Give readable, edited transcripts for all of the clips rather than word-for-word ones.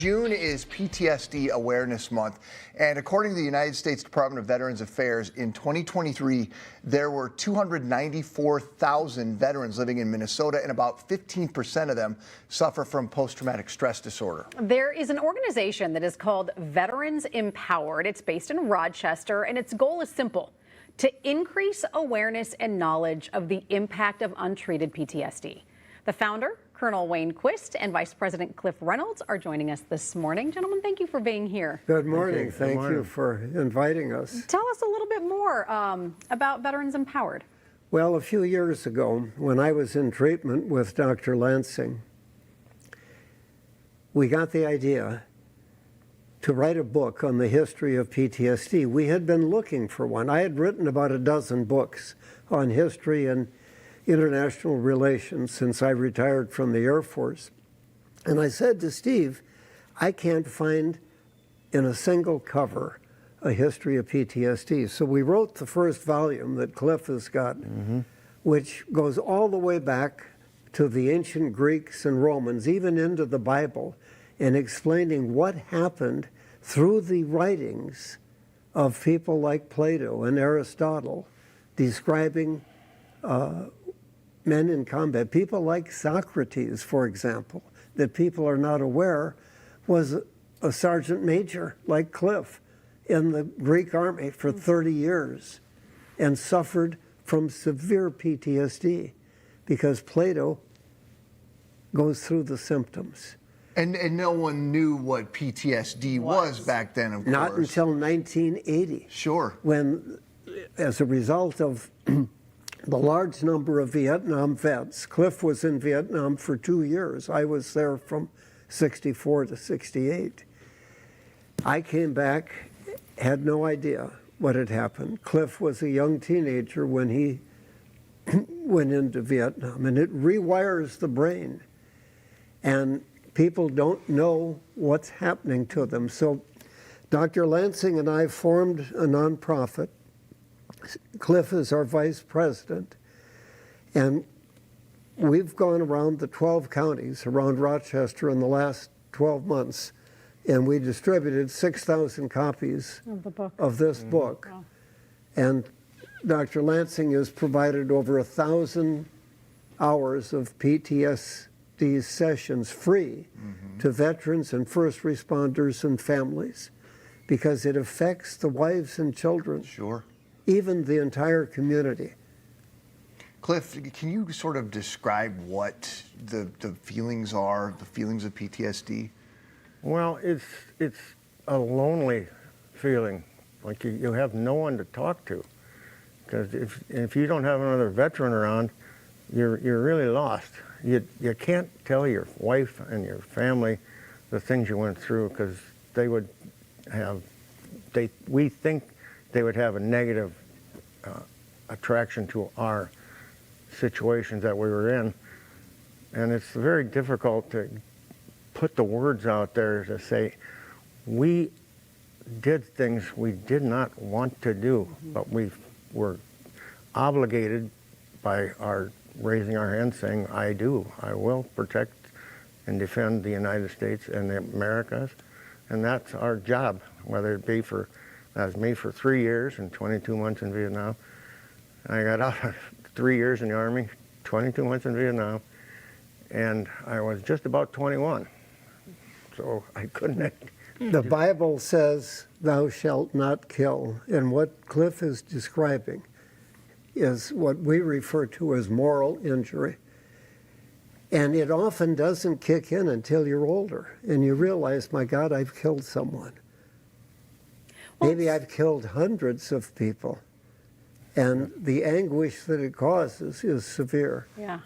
June is PTSD Awareness Month, and according to the United States Department of Veterans Affairs, in 2023, there were 294,000 veterans living in Minnesota, and about 15% of them suffer from post-traumatic stress disorder. There is an organization that is called Veterans Empowered. It's based in Rochester, and its goal is simple: to increase awareness and knowledge of the impact of untreated PTSD. The founder, Colonel Wayne Quist, and Vice President Cliff Reynolds are joining us this morning. Gentlemen, thank you for being here. Good morning. Thank you for inviting us. Tell us a little bit more about Veterans Empowered. Well, a few years ago, when I was in treatment with Dr. Lansing, we got the idea to write a book on the history of PTSD. We had been looking for one. I had written about a dozen books on history and international relations since I retired from the Air Force. And I said to Steve, I can't find in a single cover a history of PTSD. So we wrote the first volume that Cliff has got, which goes all the way back to the ancient Greeks and Romans, even into the Bible, and explaining what happened through the writings of people like Plato and Aristotle, describing men in combat. People like Socrates, for example, that people are not aware, was a sergeant major like Cliff in the Greek army for 30 years and suffered from severe PTSD because Plato goes through the symptoms. And no one knew what PTSD was back then, of course. Not until 1980. Sure. When, as a result of the large number of Vietnam vets. Cliff was in Vietnam for 2 years. I was there from 64 to 68. I came back, had no idea what had happened. Cliff was a young teenager when he went into Vietnam, and it rewires the brain. And people don't know what's happening to them. So Dr. Lansing and I formed a nonprofit. Cliff is our vice president, and we've gone around the 12 counties around Rochester in the last 12 months, and we distributed 6,000 copies of this book. Wow. And Dr. Lansing has provided over 1,000 hours of PTSD sessions free to veterans and first responders and families, because it affects the wives and children. Sure. Even the entire community. Cliff, can you sort of describe what the feelings are, the feelings of PTSD? Well, it's a lonely feeling, like you have no one to talk to. Because if you don't have another veteran around, you're really lost. You can't tell your wife and your family the things you went through, because they would have, we think they would have a negative attraction to our situations that we were in. And it's very difficult to put the words out there to say, we did things we did not want to do, but we were obligated by our raising our hands saying, I will protect and defend the United States and the Americas. And that's our job, whether it be for, as me for 3 years and 22 months in Vietnam. I got out of 3 years in the Army, 22 months in Vietnam, and I was just about 21. So I couldn't. The Bible says, thou shalt not kill. And what Cliff is describing is what we refer to as moral injury. And it often doesn't kick in until you're older and you realize, my God, I've killed someone. Maybe I've killed hundreds of people, and the anguish that it causes is severe. Yeah.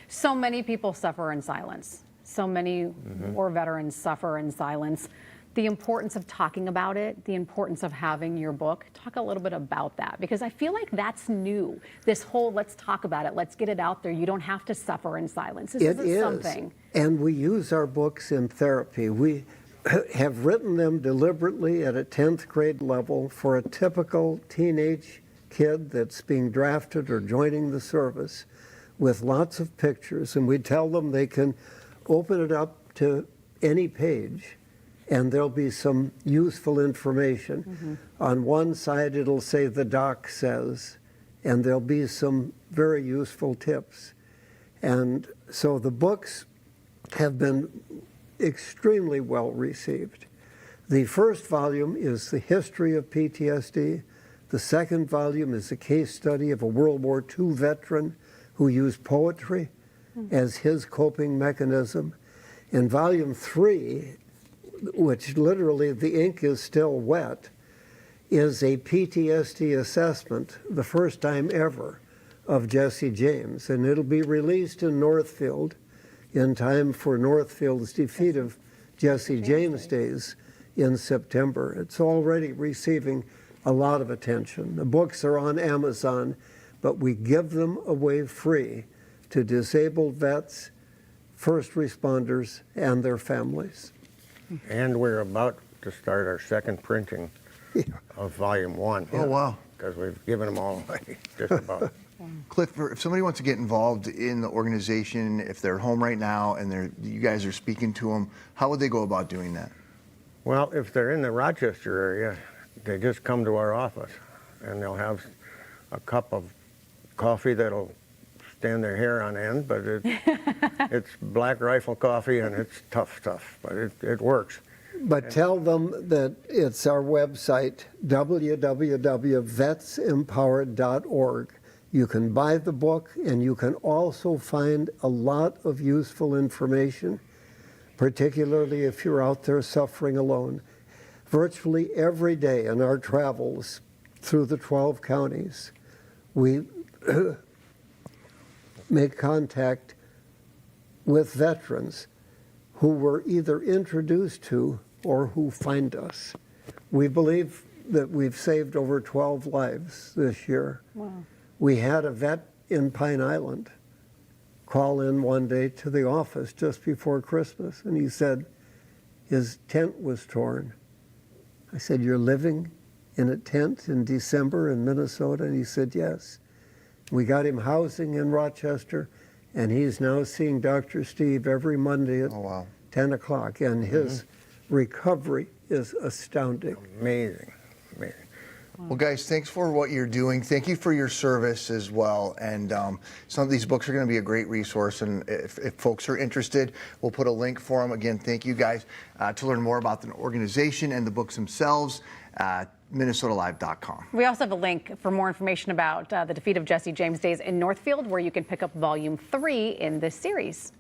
So many people suffer in silence. So many war veterans suffer in silence. The importance of talking about it, the importance of having your book. Talk a little bit about that, because I feel like that's new. This whole, let's talk about it, let's get it out there. You don't have to suffer in silence. This isn't something. And we use our books in therapy. We have written them deliberately at a 10th grade level for a typical teenage kid that's being drafted or joining the service, with lots of pictures, and we tell them they can open it up to any page and there'll be some useful information. On one side, it'll say the doc says, and there'll be some very useful tips. And so the books have been extremely well received. The first volume is the history of PTSD. The second volume is a case study of a World War II veteran who used poetry as his coping mechanism. In volume 3, which literally the ink is still wet, is a PTSD assessment, the first time ever, of Jesse James. And it'll be released in Northfield in time for Northfield's defeat of Jesse James Days in September. It's already receiving a lot of attention. The books are on Amazon, but we give them away free to disabled vets, first responders, and their families. And we're about to start our second printing of volume 1. Oh, wow. Because we've given them all away, just about. Cliff, if somebody wants to get involved in the organization, if they're home right now and you guys are speaking to them, how would they go about doing that? Well, if they're in the Rochester area, they just come to our office, and they'll have a cup of coffee that'll stand their hair on end, but it's Black Rifle coffee, and it's tough stuff, but it works. But tell them that it's our website, www.vetsempowered.org. You can buy the book, and you can also find a lot of useful information, particularly if you're out there suffering alone. Virtually every day in our travels through the 12 counties, we make contact with veterans who were either introduced to or who find us. We believe that we've saved over 12 lives this year. Wow. We had a vet in Pine Island call in one day to the office just before Christmas, and he said his tent was torn. I said, "You're living in a tent in December in Minnesota?" And he said, "Yes." We got him housing in Rochester, and he's now seeing Dr. Steve every Monday at 10 o'clock, and his recovery is astounding. Amazing, amazing. Well, guys, thanks for what you're doing. Thank you for your service as well. And some of these books are going to be a great resource. And if folks are interested, we'll put a link for them. Again, thank you guys. To learn more about the organization and the books themselves, MinnesotaLive.com. We also have a link for more information about the defeat of Jesse James Days in Northfield, where you can pick up volume 3 in this series.